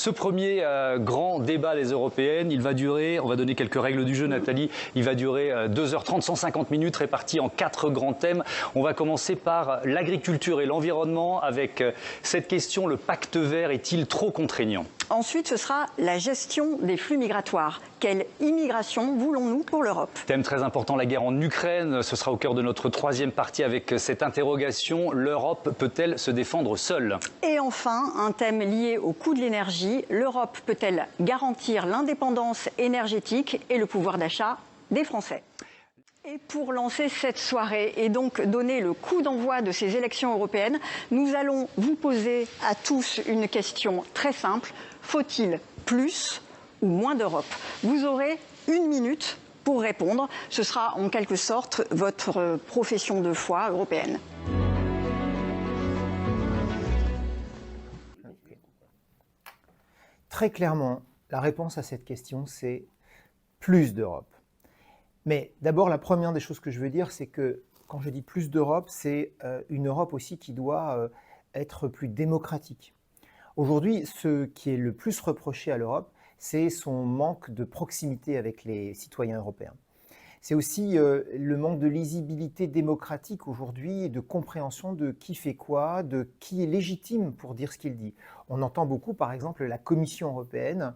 Ce premier grand débat des européennes, il va durer, on va donner quelques règles du jeu Nathalie, il va durer 2h30, 150 minutes réparties en 4 grands thèmes. On va commencer par l'agriculture et l'environnement avec cette question, le pacte vert est-il trop contraignant ? Ensuite, ce sera la gestion des flux migratoires. Quelle immigration voulons-nous pour l'Europe ? Thème très important, la guerre en Ukraine. Ce sera au cœur de notre troisième partie avec cette interrogation. L'Europe peut-elle se défendre seule ? Et enfin, un thème lié au coût de l'énergie. L'Europe peut-elle garantir l'indépendance énergétique et le pouvoir d'achat des Français ? Et pour lancer cette soirée et donc donner le coup d'envoi de ces élections européennes, nous allons vous poser à tous une question très simple. Faut-il plus ou moins d'Europe ? Vous aurez 1 minute pour répondre. Ce sera en quelque sorte votre profession de foi européenne. Très clairement, la réponse à cette question, c'est plus d'Europe. Mais d'abord, la première des choses que je veux dire, c'est que quand je dis plus d'Europe, c'est une Europe aussi qui doit être plus démocratique. Aujourd'hui, ce qui est le plus reproché à l'Europe, c'est son manque de proximité avec les citoyens européens. C'est aussi le manque de lisibilité démocratique aujourd'hui et de compréhension de qui fait quoi, de qui est légitime pour dire ce qu'il dit. On entend beaucoup, par exemple, la Commission européenne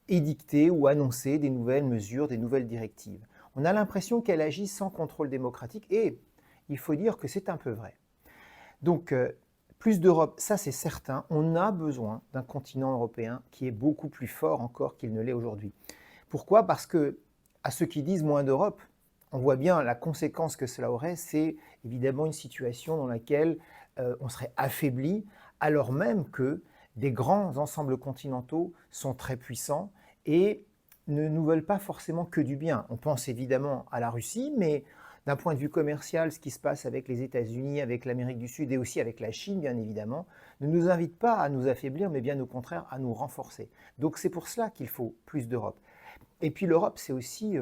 édicter ou annoncer des nouvelles mesures, des nouvelles directives. On a l'impression qu'elle agit sans contrôle démocratique et il faut dire que c'est un peu vrai. Donc, plus d'Europe, ça c'est certain, on a besoin d'un continent européen qui est beaucoup plus fort encore qu'il ne l'est aujourd'hui. Pourquoi ? Parce que, à ceux qui disent moins d'Europe, on voit bien la conséquence que cela aurait, c'est évidemment une situation dans laquelle on serait affaibli, alors même que des grands ensembles continentaux sont très puissants et ne nous veulent pas forcément que du bien. On pense évidemment à la Russie, mais d'un point de vue commercial, ce qui se passe avec les États-Unis, avec l'Amérique du Sud et aussi avec la Chine, bien évidemment, ne nous invite pas à nous affaiblir, mais bien au contraire à nous renforcer. Donc c'est pour cela qu'il faut plus d'Europe. Et puis l'Europe, c'est aussi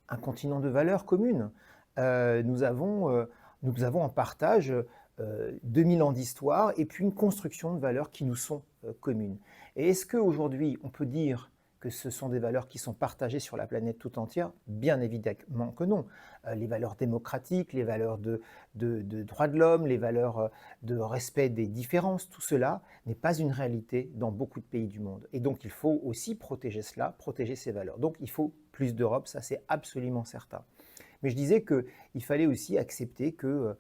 un continent de valeurs communes. Nous avons en partage 2000 ans d'histoire et puis une construction de valeurs qui nous sont communes. Et est-ce qu'aujourd'hui, on peut dire que ce sont des valeurs qui sont partagées sur la planète tout entière? Bien évidemment que non. Les valeurs démocratiques, les valeurs de droits de l'homme, les valeurs de respect des différences, tout cela n'est pas une réalité dans beaucoup de pays du monde. Et donc il faut aussi protéger cela, protéger ces valeurs. Donc il faut plus d'Europe, ça c'est absolument certain. Mais je disais qu'il fallait aussi accepter que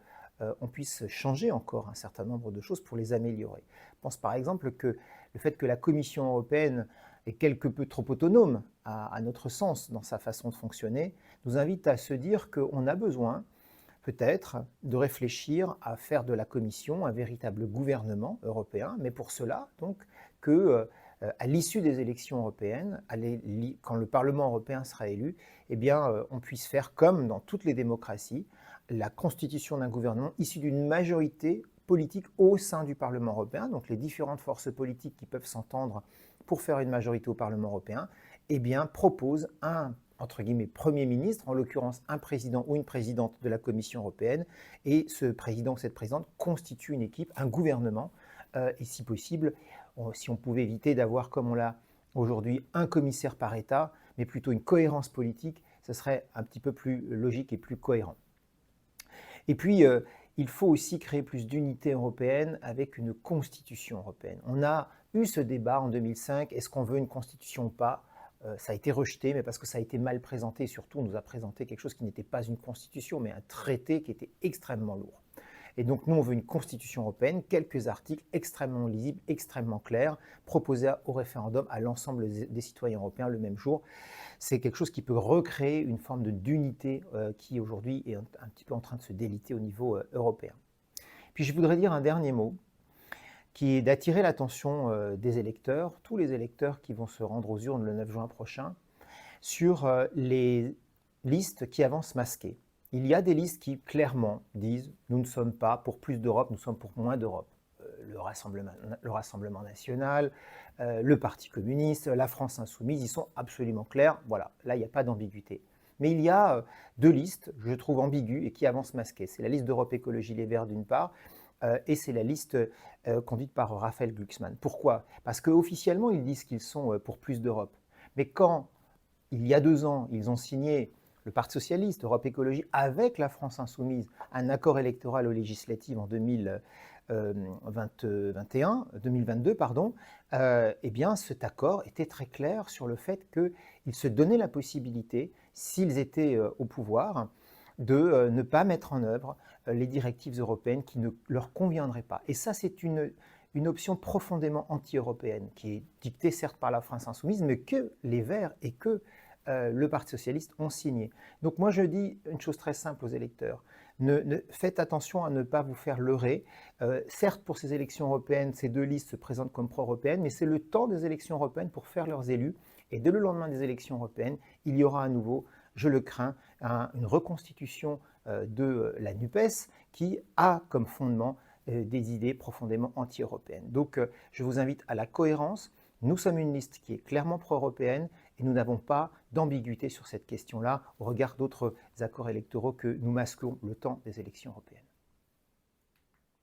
on puisse changer encore un certain nombre de choses pour les améliorer. Je pense par exemple que le fait que la Commission européenne est quelque peu trop autonome à notre sens dans sa façon de fonctionner, nous invite à se dire qu'on a besoin peut-être de réfléchir à faire de la Commission un véritable gouvernement européen, mais pour cela, donc, à l'issue des élections européennes, quand le Parlement européen sera élu, eh bien, on puisse faire comme dans toutes les démocraties, la constitution d'un gouvernement issu d'une majorité politique au sein du Parlement européen, donc les différentes forces politiques qui peuvent s'entendre pour faire une majorité au Parlement européen, eh bien, propose un, entre guillemets, Premier ministre, en l'occurrence un président ou une présidente de la Commission européenne, et ce président ou cette présidente constitue une équipe, un gouvernement, et si possible, si on pouvait éviter d'avoir, comme on l'a aujourd'hui, un commissaire par État, mais plutôt une cohérence politique, ce serait un petit peu plus logique et plus cohérent. Et puis, il faut aussi créer plus d'unité européenne avec une constitution européenne. On a eu ce débat en 2005, est-ce qu'on veut une constitution ou pas ? Ça a été rejeté, mais parce que ça a été mal présenté, et surtout on nous a présenté quelque chose qui n'était pas une constitution, mais un traité qui était extrêmement lourd. Et donc nous, on veut une constitution européenne, quelques articles extrêmement lisibles, extrêmement clairs, proposés au référendum à l'ensemble des citoyens européens le même jour. C'est quelque chose qui peut recréer une forme d'unité qui aujourd'hui est un petit peu en train de se déliter au niveau européen. Puis je voudrais dire un dernier mot, qui est d'attirer l'attention des électeurs, tous les électeurs qui vont se rendre aux urnes le 9 juin prochain, sur les listes qui avancent masquées. Il y a des listes qui clairement disent « nous ne sommes pas pour plus d'Europe, nous sommes pour moins d'Europe ». Le Rassemblement national, le Parti communiste, la France insoumise, ils sont absolument clairs. Voilà, là, il n'y a pas d'ambiguïté. Mais il y a 2 listes, je trouve ambiguës et qui avancent masquées. C'est la liste d'Europe Écologie Les Verts d'une part, et c'est la liste conduite par Raphaël Glucksmann. Pourquoi? Parce qu'officiellement, ils disent qu'ils sont pour plus d'Europe. Mais quand, il y a 2 ans, ils ont signé, le Parti socialiste, Europe Écologie, avec la France insoumise, un accord électoral aux législatives en 2022, eh bien cet accord était très clair sur le fait qu'ils se donnaient la possibilité, s'ils étaient au pouvoir, de ne pas mettre en œuvre les directives européennes qui ne leur conviendraient pas. Et ça, c'est une option profondément anti-européenne, qui est dictée certes par la France insoumise, mais que les Verts et que le Parti socialiste ont signé. Donc moi je dis une chose très simple aux électeurs, faites attention à ne pas vous faire leurrer. Certes pour ces élections européennes, ces 2 listes se présentent comme pro-européennes, mais c'est le temps des élections européennes pour faire leurs élus, et dès le lendemain des élections européennes, il y aura à nouveau, je le crains, une reconstitution de la NUPES qui a comme fondement des idées profondément anti-européennes. Donc je vous invite à la cohérence. Nous sommes une liste qui est clairement pro-européenne et nous n'avons pas d'ambiguïté sur cette question-là au regard d'autres accords électoraux que nous masquons le temps des élections européennes.